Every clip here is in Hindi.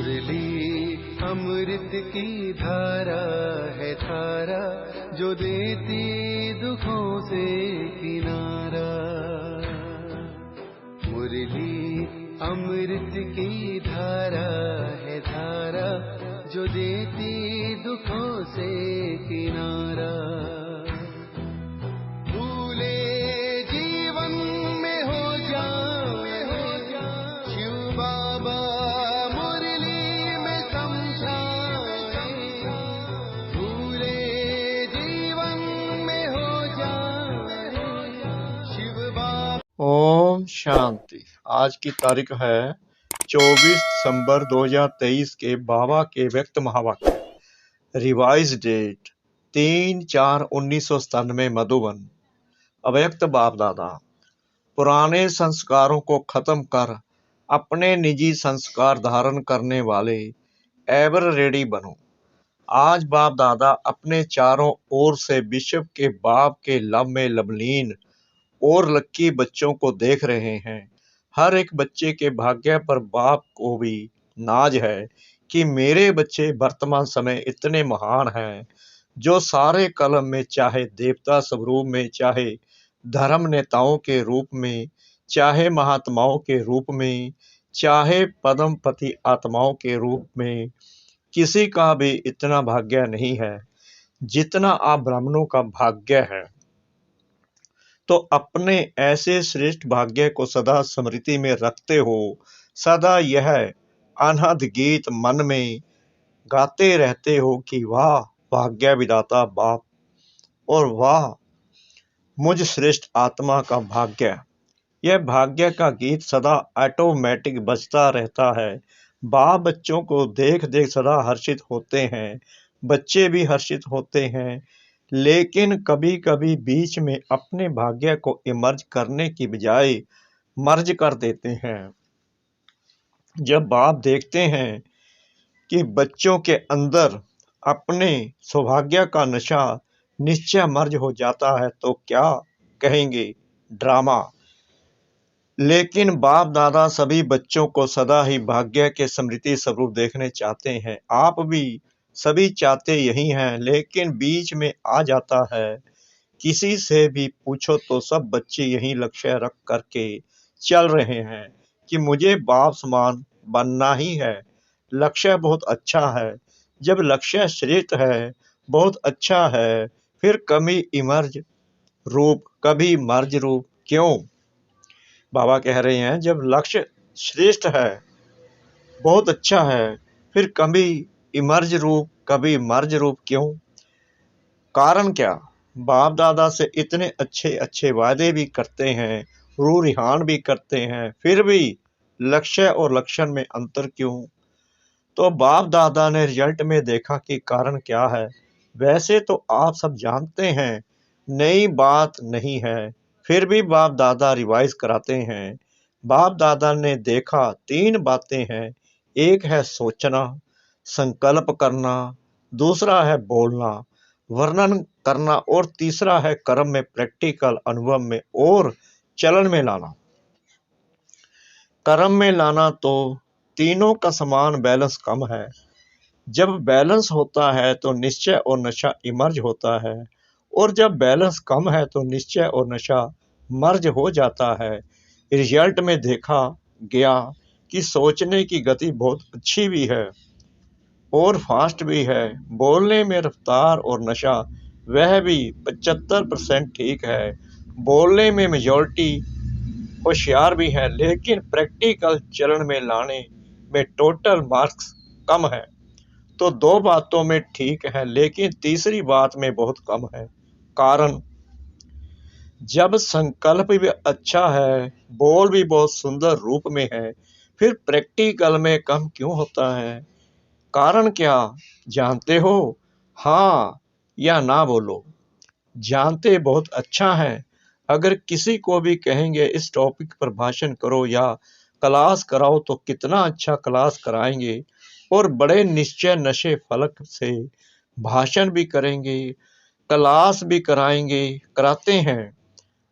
मुरली अमृत की धारा है धारा, जो देती दुखों से किनारा। मुरली अमृत की धारा है धारा, जो देती दुखों से किनारा। भूले जीवन में हो जाए शिव बाबा मुरली में समझाए। भूले जीवन में हो जाए शिव बाबा। ओम शांति। आज की तारीख है 24 दिसंबर 2023 के बाबा के व्यक्त महावाक्य। Revise date 3/4/1997 Madhuban. अव्यक्त बाप दादा, पुराने संस्कारों को खत्म कर अपने निजी संस्कार धारण करने वाले एवर रेडी बनो। आज बाप दादा अपने चारों ओर से विश्व के बाप के लव में लवलीन और लक्की बच्चों को देख रहे हैं। हर एक बच्चे के भाग्य पर बाप को भी नाज है कि मेरे बच्चे वर्तमान समय इतने महान हैं, जो सारे कलम में, चाहे देवता स्वरूप में, चाहे धर्म नेताओं के रूप में, चाहे महात्माओं के रूप में, चाहे पद्मपति आत्माओं के रूप में, किसी का भी इतना भाग्य नहीं है जितना आप ब्राह्मणों का भाग्य है। तो अपने ऐसे श्रेष्ठ भाग्य को सदा स्मृति में रखते हो, सदा यह अनहद गीत मन में गाते रहते हो कि वाह भाग्य विधाता बाप और वाह मुझ श्रेष्ठ आत्मा का भाग्य। यह भाग्य का गीत सदा ऑटोमेटिक बजता रहता है। बाप बच्चों को देख देख सदा हर्षित होते हैं, बच्चे भी हर्षित होते हैं, लेकिन कभी कभी बीच में अपने भाग्य को इमर्ज करने की बजाय मर्ज कर देते हैं। जब बाप देखते हैं कि बच्चों के अंदर अपने सौभाग्य का नशा निश्चय मर्ज हो जाता है तो क्या कहेंगे, ड्रामा। लेकिन बाप दादा सभी बच्चों को सदा ही भाग्य के स्मृति स्वरूप देखने चाहते हैं। आप भी सभी चाहते यही हैं, लेकिन बीच में आ जाता है, किसी से भी पूछो तो सब बच्चे यही लक्ष्य रख करके चल रहे हैं कि मुझे बाप समान बनना ही है। लक्ष्य बहुत अच्छा है, जब लक्ष्य श्रेष्ठ है, बहुत अच्छा है, फिर कभी इमर्ज रूप कभी मर्ज रूप क्यों। बाबा कह रहे हैं जब लक्ष्य श्रेष्ठ है, बहुत अच्छा है, फिर कभी इमर्ज रूप कभी मर्ज रूप क्यों। कारण क्या। बाप दादा से इतने अच्छे अच्छे वादे भी करते हैं, रूह रिहान भी करते हैं, फिर भी लक्ष्य और लक्षण में अंतर क्यों। तो बाप दादा ने रिजल्ट में देखा कि कारण क्या है। वैसे तो आप सब जानते हैं, नई बात नहीं है, फिर भी बाप दादा रिवाइज कराते हैं। बाप दादा ने देखा 3 बातें हैं। एक है सोचना, संकल्प करना, दूसरा है बोलना, वर्णन करना, और तीसरा है कर्म में, प्रैक्टिकल अनुभव में और चलन में लाना। कर्म में लाना तो तीनों का समान बैलेंस कम है। जब बैलेंस होता है तो निश्चय और नशा इमर्ज होता है, और जब बैलेंस कम है तो निश्चय और नशा मर्ज हो जाता है। रिजल्ट में देखा गया कि सोचने की गति बहुत अच्छी भी है और फास्ट भी है। बोलने में रफ्तार और नशा वह भी 75% ठीक है। बोलने में मेजॉरिटी होशियार भी है, लेकिन प्रैक्टिकल चरण में लाने में टोटल मार्क्स कम है। तो 2 बातों में ठीक है, लेकिन तीसरी बात में बहुत कम है। कारण जब संकल्प भी अच्छा है, बोल भी बहुत सुंदर रूप में है, फिर प्रैक्टिकल में कम क्यों होता है। कारण क्या जानते हो, हाँ या ना बोलो। जानते बहुत अच्छा है। अगर किसी को भी कहेंगे इस टॉपिक पर भाषण करो या क्लास कराओ तो कितना अच्छा क्लास कराएंगे, और बड़े निश्चय नशे फलक से भाषण भी करेंगे, क्लास भी कराते हैं।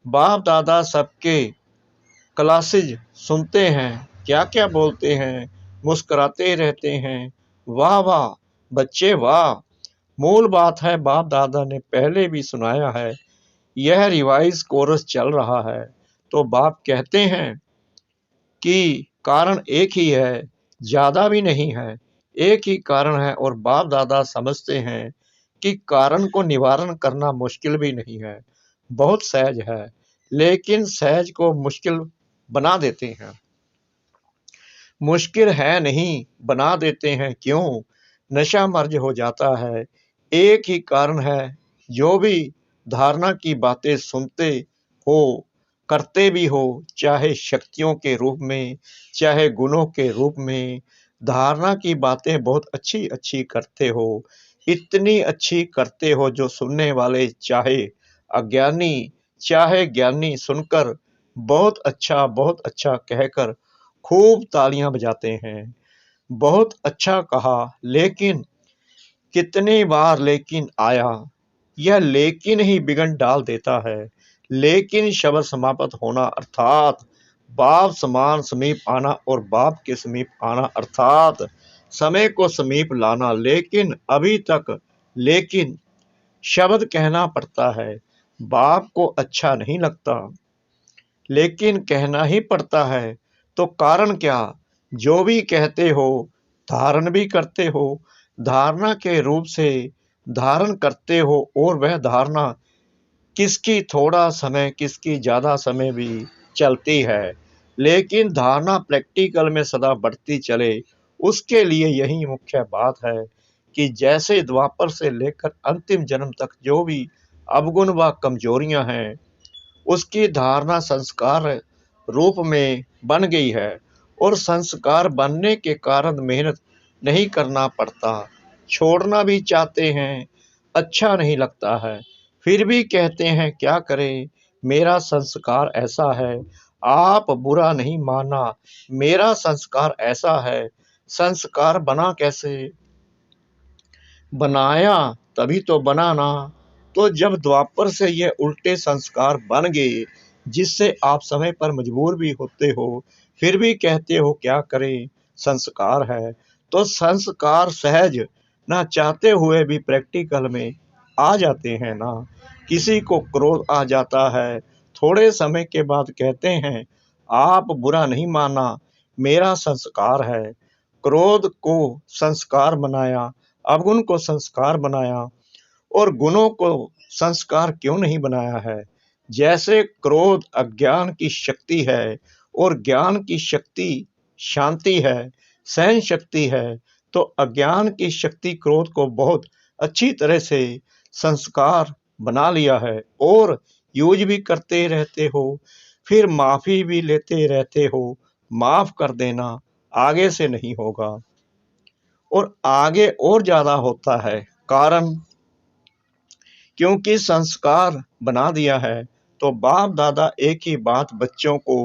बाप दादा सबके क्लासेज सुनते हैं, क्या क्या बोलते हैं, मुस्कुराते रहते हैं। वाह वाह बच्चे वाह। मूल बात है बाप दादा ने पहले भी सुनाया है। यह रिवाइज कोरस चल रहा है। तो बाप कहते हैं कि कारण एक ही है, ज्यादा भी नहीं है, एक ही कारण है। और बाप दादा समझते हैं कि कारण को निवारण करना मुश्किल भी नहीं है, बहुत सहज है, लेकिन सहज को मुश्किल बना देते हैं। मुश्किल है नहीं, बना देते हैं। क्यों? नशा मर्ज हो जाता है। एक ही कारण है, जो भी धारणा की बातें सुनते हो, करते भी हो, चाहे शक्तियों के रूप में, चाहे गुणों के रूप में, धारणा की बातें बहुत अच्छी अच्छी करते हो, इतनी अच्छी करते हो जो सुनने वाले चाहे अज्ञानी चाहे ज्ञानी सुनकर बहुत अच्छा कहकर खूब तालियां बजाते हैं। बहुत अच्छा कहा, लेकिन कितनी बार लेकिन आया। यह लेकिन ही बिगड़ डाल देता है। लेकिन शब्द समाप्त होना अर्थात बाप समान समीप आना, और बाप के समीप आना अर्थात समय को समीप लाना। लेकिन अभी तक लेकिन शब्द कहना पड़ता है। बाप को अच्छा नहीं लगता, लेकिन कहना ही पड़ता है। तो कारण क्या? जो भी कहते हो धारण भी करते हो, धारणा के रूप से धारण करते हो, और वह धारणा किसकी थोड़ा समय किसकी ज्यादा समय भी चलती है, लेकिन धारणा प्रैक्टिकल में सदा बढ़ती चले। उसके लिए यही मुख्य बात है कि जैसे द्वापर से लेकर अंतिम जन्म तक जो भी अवगुण व कमजोरियां हैं, उसकी धारणा संस्कार रूप में बन गई है, और संस्कार बनने के कारण मेहनत नहीं करना पड़ता। छोड़ना भी चाहते हैं, अच्छा नहीं लगता है, फिर भी कहते हैं क्या करें, मेरा संस्कार ऐसा है। आप बुरा नहीं मानना, मेरा संस्कार ऐसा है। संस्कार बना कैसे? बनाया तभी तो बना ना। तो जब द्वापर से ये उल्टे संस्कार बन गए, जिससे आप समय पर मजबूर भी होते हो, फिर भी कहते हो क्या करें, संस्कार है। तो संस्कार सहज ना चाहते हुए भी प्रैक्टिकल में आ जाते हैं ना। किसी को क्रोध आ जाता है, थोड़े समय के बाद कहते हैं आप बुरा नहीं माना, मेरा संस्कार है। क्रोध को संस्कार बनाया, अवगुण को संस्कार बनाया, और गुणों को संस्कार क्यों नहीं बनाया है? जैसे क्रोध अज्ञान की शक्ति है, और ज्ञान की शक्ति शांति है, सहन शक्ति है, तो अज्ञान की शक्ति क्रोध को बहुत अच्छी तरह से संस्कार बना लिया है, और यूज भी करते रहते हो, फिर माफी भी लेते रहते हो। माफ कर देना, आगे से नहीं होगा, और आगे और ज्यादा होता है। कारण क्योंकि संस्कार बना दिया है। तो बाप दादा एक ही बात बच्चों को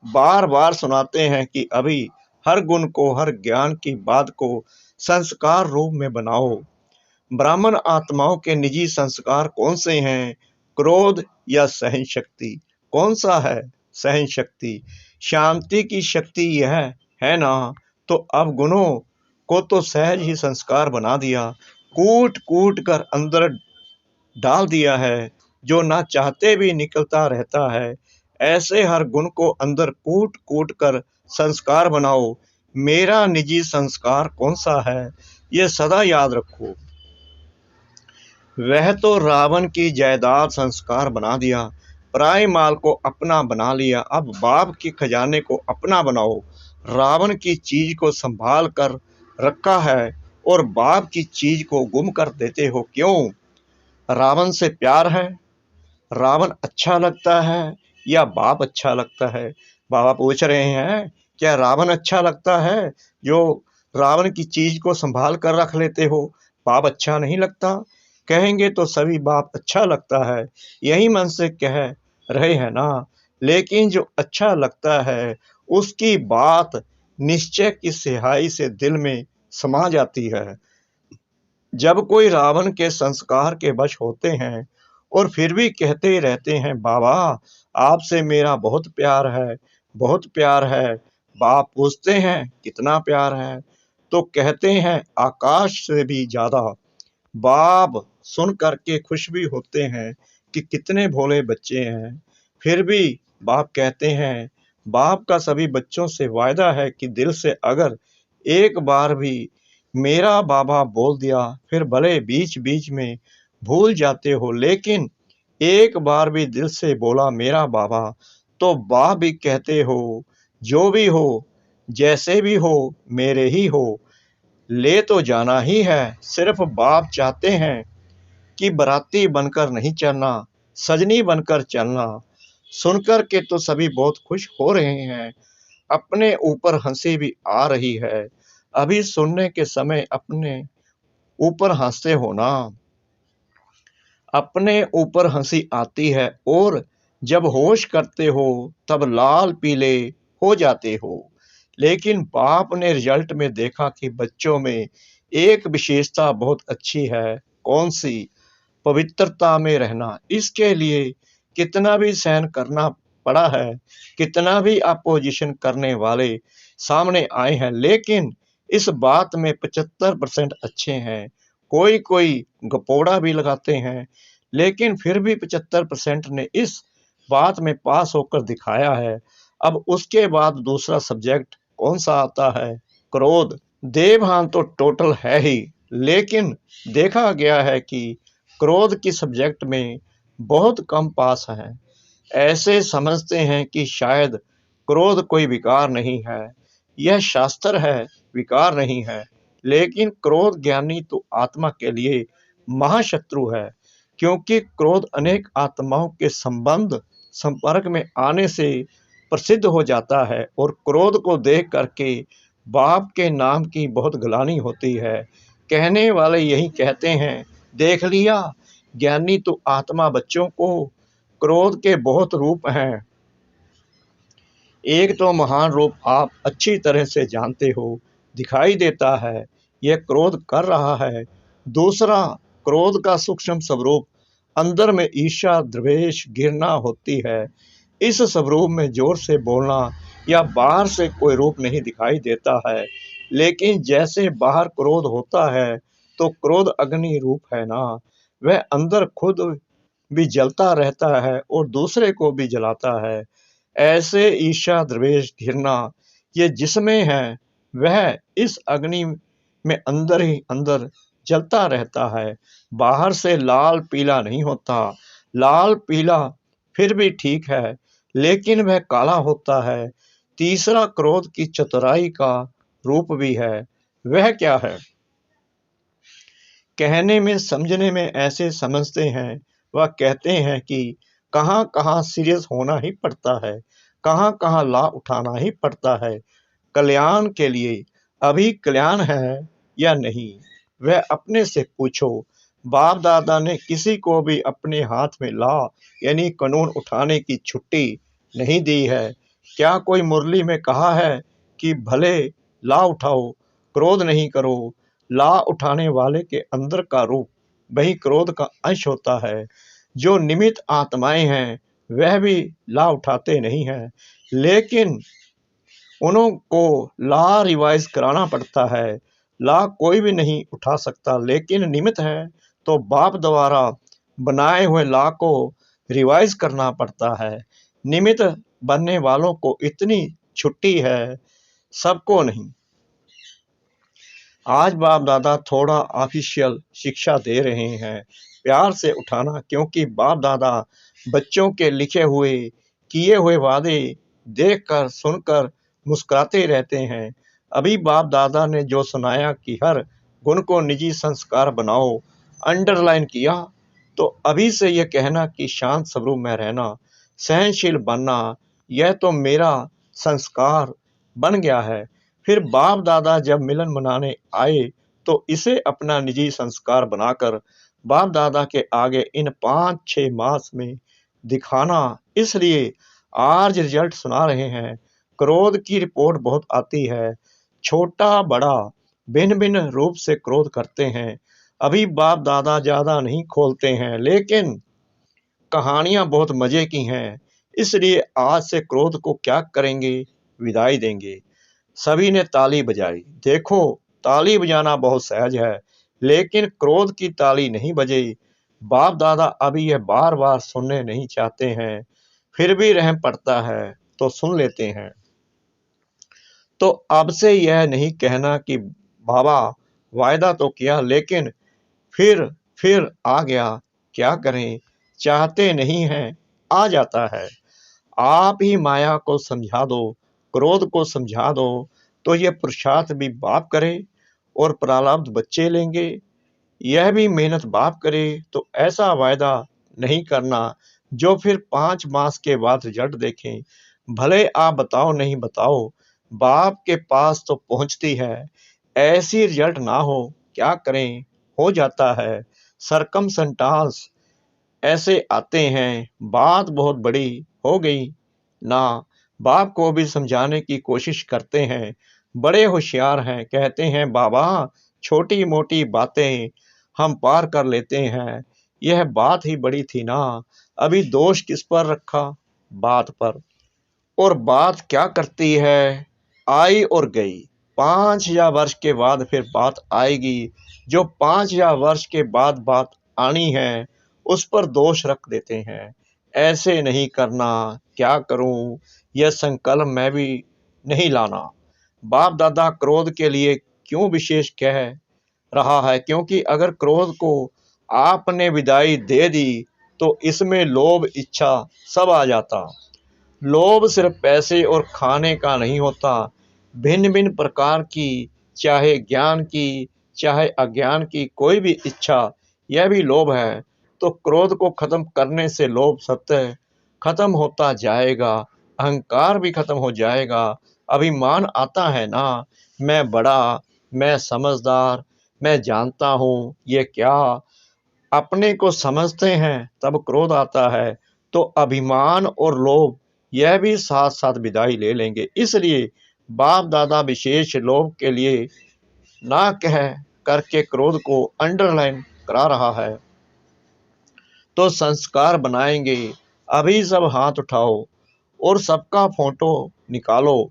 बार बार सुनाते हैं कि अभी हर गुण को, हर ज्ञान की बात को संस्कार रूप में बनाओ। ब्राह्मण आत्माओं के निजी संस्कार कौन से हैं? क्रोध या सहन शक्ति? कौन सा है? सहन शक्ति। शांति की शक्ति यह है ना। तो अब गुणों को तो सहज ही संस्कार बना दिया, कूट कूट कर अंदर डाल दिया है, जो ना चाहते भी निकलता रहता है। ऐसे हर गुण को अंदर कूट कूट कर संस्कार बनाओ। मेरा निजी संस्कार कौन सा है, ये सदा याद रखो। वह तो रावण की जायदाद संस्कार बना दिया, पराए माल को अपना बना लिया। अब बाप के खजाने को अपना बनाओ। रावण की चीज को संभाल कर रखा है, और बाप की चीज को गुम कर देते हो क्यों? रावण से प्यार है, रावण अच्छा लगता है, या बाप अच्छा लगता है? बाबा पूछ रहे हैं क्या रावण अच्छा लगता है, जो रावण की चीज को संभाल कर रख लेते हो? बाप अच्छा नहीं लगता? कहेंगे तो सभी बाप अच्छा लगता है, यही मन से कह रहे हैं ना। लेकिन जो अच्छा लगता है, उसकी बात निश्चय की सिहाई से दिल में समा जाती है। जब कोई रावण के संस्कार के वश होते हैं, और फिर भी कहते रहते हैं बाबा आपसे मेरा बहुत प्यार है, बहुत प्यार है, बाप पूछते हैं कितना प्यार है, तो कहते हैं आकाश से भी ज्यादा। बाप सुन करके खुश भी होते हैं कि कितने भोले बच्चे हैं। फिर भी बाप कहते हैं, बाप का सभी बच्चों से वायदा है कि दिल से अगर एक बार भी मेरा बाबा बोल दिया, फिर भले बीच बीच में भूल जाते हो, लेकिन एक बार भी दिल से बोला मेरा बाबा, तो बाप भी कहते हो जो भी हो जैसे भी हो मेरे ही हो, ले तो जाना ही है। सिर्फ बाप चाहते हैं कि बाराती बनकर नहीं चलना, सजनी बनकर चलना। सुनकर के तो सभी बहुत खुश हो रहे हैं, अपने ऊपर हंसी भी आ रही है। अभी सुनने के समय अपने ऊपर हंसते हो ना, अपने ऊपर हंसी आती है, और जब होश करते हो तब लाल पीले हो जाते हो। लेकिन बाप ने रिजल्ट में देखा कि बच्चों में एक विशेषता बहुत अच्छी है। कौन सी? पवित्रता में रहना। इसके लिए कितना भी सहन करना पड़ा है, कितना भी अपोजिशन करने वाले सामने आए हैं, लेकिन इस बात में 75% अच्छे हैं। कोई कोई गपोड़ा भी लगाते हैं, लेकिन फिर भी 75% ने इस बात में पास होकर दिखाया है। अब उसके बाद दूसरा सब्जेक्ट कौन सा आता है? क्रोध। देवहान तो टोटल है ही, लेकिन देखा गया है कि क्रोध की सब्जेक्ट में बहुत कम पास हैं। ऐसे समझते हैं कि शायद क्रोध कोई विकार नहीं है, यह शास्त्र है, विकार नहीं है। लेकिन क्रोध ज्ञानी तो आत्मा के लिए महाशत्रु है, क्योंकि क्रोध अनेक आत्माओं के संपर्क में आने से प्रसिद्ध हो जाता है, और क्रोध को देख करके बाप के नाम की बहुत ग्लानि होती है। कहने वाले यही कहते हैं, देख लिया, ज्ञानी तो आत्मा बच्चों को क्रोध के बहुत रूप हैं। एक तो महान रूप आप अच्छी तरह से जानते हो, दिखाई देता है, यह क्रोध कर रहा है। दूसरा, क्रोध का सूक्ष्म स्वरूप अंदर में ईर्ष्या, द्वेष, घृणा होती है। इस स्वरूप में जोर से बोलना या बाहर से कोई रूप नहीं दिखाई देता है, लेकिन जैसे बाहर क्रोध होता है तो क्रोध अग्नि रूप है ना, वह अंदर खुद भी जलता रहता है और दूसरे को भी जलाता है। ऐसे ईर्ष्या, द्वेष, घृणा ये जिसमें है, वह इस अग्नि में अंदर ही अंदर जलता रहता है, बाहर से लाल पीला नहीं होता। लाल पीला फिर भी ठीक है, लेकिन वह काला होता है। तीसरा, क्रोध की चतुराई का रूप भी है। वह क्या है? कहने में समझने में ऐसे समझते हैं, वह कहते हैं कि कहाँ कहाँ सीरियस होना ही पड़ता है, कहाँ कहाँ ला उठाना ही पड़ता है कल्याण के लिए। अभी कल्याण है या नहीं, वह अपने से पूछो। बाप दादा ने किसी को भी अपने हाथ में ला यानी कानून उठाने की छुट्टी नहीं दी है। क्या कोई मुरली में कहा है कि भले ला उठाओ, क्रोध नहीं करो? ला उठाने वाले के अंदर का रूप वही क्रोध का अंश होता है। जो निमित्त आत्माएं हैं वह भी ला उठाते नहीं हैं, लेकिन उनको ला रिवाइज कराना पड़ता है। ला कोई भी नहीं उठा सकता, लेकिन निमित्त है तो बाप द्वारा बनाए हुए ला को रिवाइज करना पड़ता है। निमित्त बनने वालों को इतनी छुट्टी है, सबको नहीं। आज बाप दादा थोड़ा ऑफिशियल शिक्षा दे रहे हैं, प्यार से उठाना, क्योंकि बाप दादा बच्चों के लिखे हुए किए हुए वादे देखकर सुनकर मुस्कुराते रहते हैं। अभी बाप दादा ने जो सुनाया कि हर गुण को निजी संस्कार बनाओ, अंडरलाइन किया, तो अभी से यह कहना कि शांत स्वरूप में रहना, सहनशील बनना, यह तो मेरा संस्कार बन गया है। फिर बाप दादा जब मिलन मनाने आए तो इसे अपना निजी संस्कार बनाकर बाप दादा के आगे इन 5-6 मास में दिखाना, इसलिए आज रिजल्ट सुना रहे हैं। क्रोध की रिपोर्ट बहुत आती है, छोटा बड़ा भिन्न भिन्न रूप से क्रोध करते हैं। अभी बाप दादा ज्यादा नहीं खोलते हैं, लेकिन कहानियां बहुत मजे की हैं, इसलिए आज से क्रोध को क्या करेंगे विदाई देंगे। सभी ने ताली बजाई। देखो, ताली बजाना बहुत सहज है, लेकिन क्रोध की ताली नहीं बजेगी। बाप दादा अभी यह बार बार सुनने नहीं चाहते हैं, फिर भी रहम पड़ता है तो सुन लेते हैं। तो अब से यह नहीं कहना कि बाबा वायदा तो किया लेकिन फिर आ गया, क्या करें, चाहते नहीं हैं, आ जाता है। आप ही माया को समझा दो, क्रोध को समझा दो, तो यह पुरुषार्थ भी बाप करे और प्रारब्ध बच्चे लेंगे। यह भी मेहनत बाप करे तो ऐसा वायदा नहीं करना जो फिर 5 मास के बाद रिजल्ट देखें। भले आप बताओ नहीं बताओ, बाप के पास तो पहुंचती है। ऐसी रिजल्ट ना हो, क्या करें, हो जाता है। सरकमस्टेंस ऐसे आते हैं। बात बहुत बड़ी हो गई ना। बाप को भी समझाने की कोशिश करते हैं, बड़े होशियार हैं। कहते हैं बाबा छोटी मोटी बातें हम पार कर लेते हैं, यह बात ही बड़ी थी ना। अभी दोष किस पर रखा, बात पर। और बात क्या करती है, आई और गई। 5000 वर्ष के बाद फिर बात आएगी। जो 5000 वर्ष के बाद बात आनी है उस पर दोष रख देते हैं। ऐसे नहीं करना, क्या करूं, यह संकल्प मैं भी नहीं लाना। बाप दादा क्रोध के लिए क्यों विशेष कह रहा है, क्योंकि अगर क्रोध को आपने विदाई दे दी तो इसमें लोभ इच्छा सब आ जाता। लोभ सिर्फ पैसे और खाने का नहीं होता, भिन्न भिन्न प्रकार की, चाहे ज्ञान की चाहे अज्ञान की कोई भी इच्छा, यह भी लोभ है। तो क्रोध को खत्म करने से लोभ सत्य खत्म होता जाएगा, अहंकार भी खत्म हो जाएगा। अभिमान आता है ना, मैं बड़ा, मैं समझदार, मैं जानता हूँ ये क्या, अपने को समझते हैं तब क्रोध आता है। तो अभिमान और लोभ यह भी साथ साथ विदाई ले लेंगे। इसलिए बाप दादा विशेष लोभ के लिए ना कह करके क्रोध को अंडरलाइन करा रहा है। तो संस्कार बनाएंगे। अभी सब हाथ उठाओ और सबका फोटो निकालो।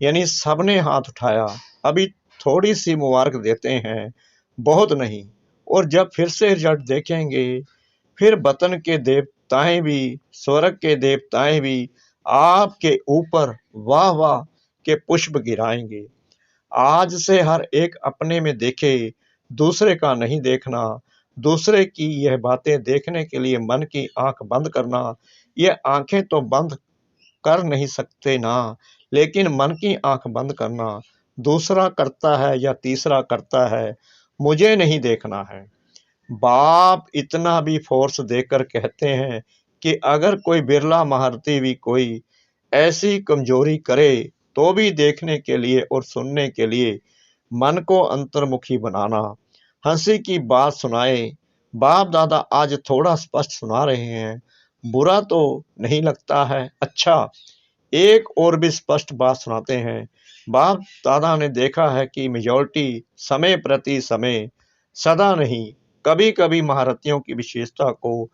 यानी सबने हाथ उठाया, अभी थोड़ी सी मुबारक देते हैं, बहुत नहीं। और जब फिर से रिजल्ट देखेंगे, फिर वतन के देवताएं भी, स्वर्ग के देवताएं भी आपके ऊपर वाह वाह के पुष्प गिराएंगे। आज से हर एक अपने में देखे, दूसरे का नहीं देखना। दूसरे की यह बातें देखने के लिए मन की आंख बंद करना। ये आंखें तो बंद कर नहीं सकते ना, लेकिन मन की आंख बंद करना। दूसरा करता है या तीसरा करता है, मुझे नहीं देखना है। बाप इतना भी फोर्स देकर कहते हैं कि अगर कोई बिरला महारथी भी कोई ऐसी कमजोरी करे तो भी देखने के लिए और सुनने के लिए मन को अंतर्मुखी बनाना। हंसी की बात सुनाए। बाप दादा आज थोड़ा स्पष्ट सुना रहे हैं, बुरा तो नहीं लगता है। अच्छा, एक और भी स्पष्ट बात सुनाते हैं। बाप दादा ने देखा है कि मेजॉरिटी समय प्रति समय, सदा नहीं, कभी कभी महारथियों की विशेषता को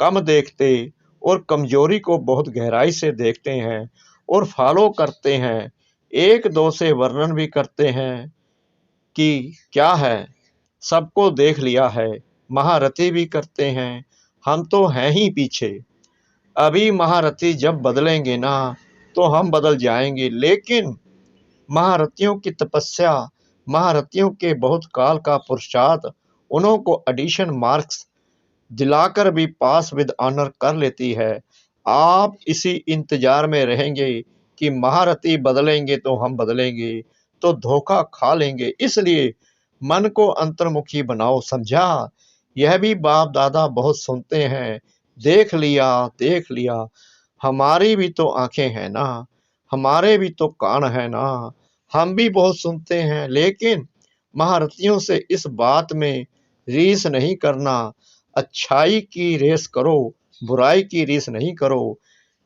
कम देखते और कमजोरी को बहुत गहराई से देखते हैं और फॉलो करते हैं। एक दो से वर्णन भी करते हैं कि क्या है, सबको देख लिया है। महारथी भी करते हैं, हम तो हैं ही पीछे। अभी महारथी जब बदलेंगे ना तो हम बदल जाएंगे। लेकिन महारथियों की तपस्या, महारथियों के बहुत काल का पुरुषार्थ उन्हों को एडिशन मार्क्स दिलाकर भी पास विद ऑनर कर लेती है। आप इसी इंतजार में रहेंगे कि महारथी बदलेंगे तो हम बदलेंगे, तो धोखा खा लेंगे। इसलिए मन को अंतर्मुखी बनाओ, समझा। यह भी बाप दादा बहुत सुनते हैं, देख लिया देख लिया। हमारी भी तो आंखें हैं ना, हमारे भी तो कान है ना, हम भी बहुत सुनते हैं। लेकिन महारथियों से इस बात में रीस नहीं करना। अच्छाई की रेस करो, बुराई की रीस नहीं करो,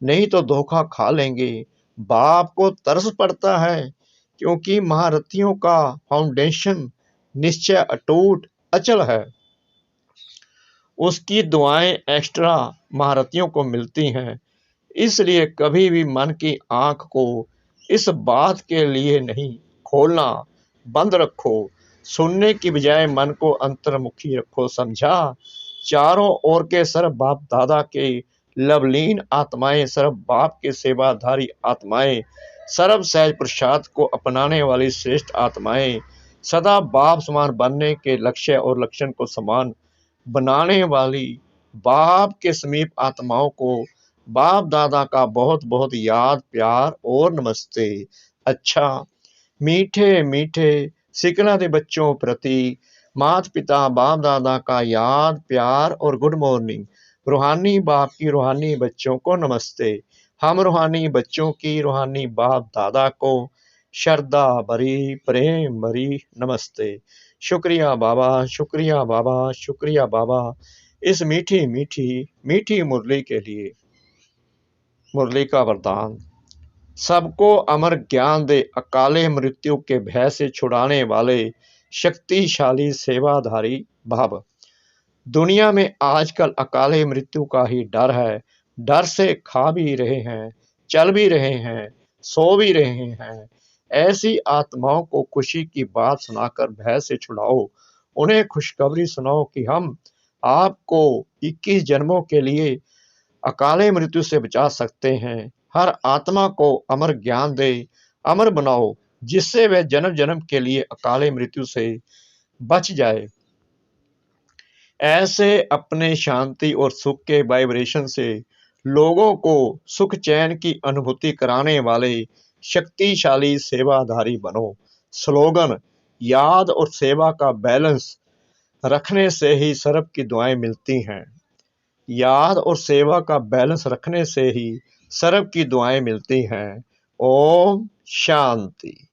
नहीं तो धोखा खा लेंगे। बाप को तरस पड़ता है क्योंकि महारथियों का फाउंडेशन निश्चय अटूट अचल है। उसकी दुआएं एक्स्ट्रा महारथियों को मिलती हैं। इसलिए कभी भी मन की आंख को इस बात के लिए नहीं खोलना बंद रखो, सुनने की बजाय मन को अंतर्मुखी रखो। समझा? चारों ओर के सर्व बाप दादा के लवलीन आत्माएं, सर्व बाप के सेवाधारी आत्माएं, सर्व सहज प्रसाद को अपनाने वाली श्रेष्ठ आत्माएं, सदा बाप समान बनने के लक्ष्य और लक्षण को समान बनाने वाली बाप के समीप आत्माओं को बाप दादा का बहुत बहुत याद, प्यार और नमस्ते। अच्छा, मीठे मीठे सिकना के बच्चों प्रति माता पिता बाप दादा का याद, प्यार और गुड मॉर्निंग। रूहानी बाप की रूहानी बच्चों को नमस्ते। हम रूहानी बच्चों की रूहानी बाप दादा को श्रद्धा भरी, प्रेम भरी नमस्ते। शुक्रिया बाबा, शुक्रिया बाबा, शुक्रिया बाबा, इस मीठी मीठी मीठी मुरली के लिए। मुरली का वरदान। सबको अमर ज्ञान दे, अकाले मृत्यु के भय से छुड़ाने वाले शक्तिशाली सेवाधारी भव। दुनिया में आजकल अकाले मृत्यु का ही डर है। डर से खा भी रहे हैं, चल भी रहे हैं, सो भी रहे हैं। ऐसी आत्माओं को खुशी की बात सुनाकर भय से छुड़ाओ। उन्हें खुशखबरी सुनाओ कि हम आपको 21 जन्मों के लिए अकाले मृत्यु से बचा सकते हैं। हर आत्मा को अमर ज्ञान दे, अमर बनाओ, जिससे वह जन्म जन्म के लिए अकाले मृत्यु से बच जाए। ऐसे अपने शांति और सुख के वाइब्रेशन से लोगों को सुख चैन की अनुभूति कराने वाले शक्तिशाली सेवाधारी बनो। स्लोगन: याद और सेवा का बैलेंस रखने से ही सर्व की दुआएं मिलती हैं। याद और सेवा का बैलेंस रखने से ही सर्व की दुआएं मिलती हैं। ओम शांति।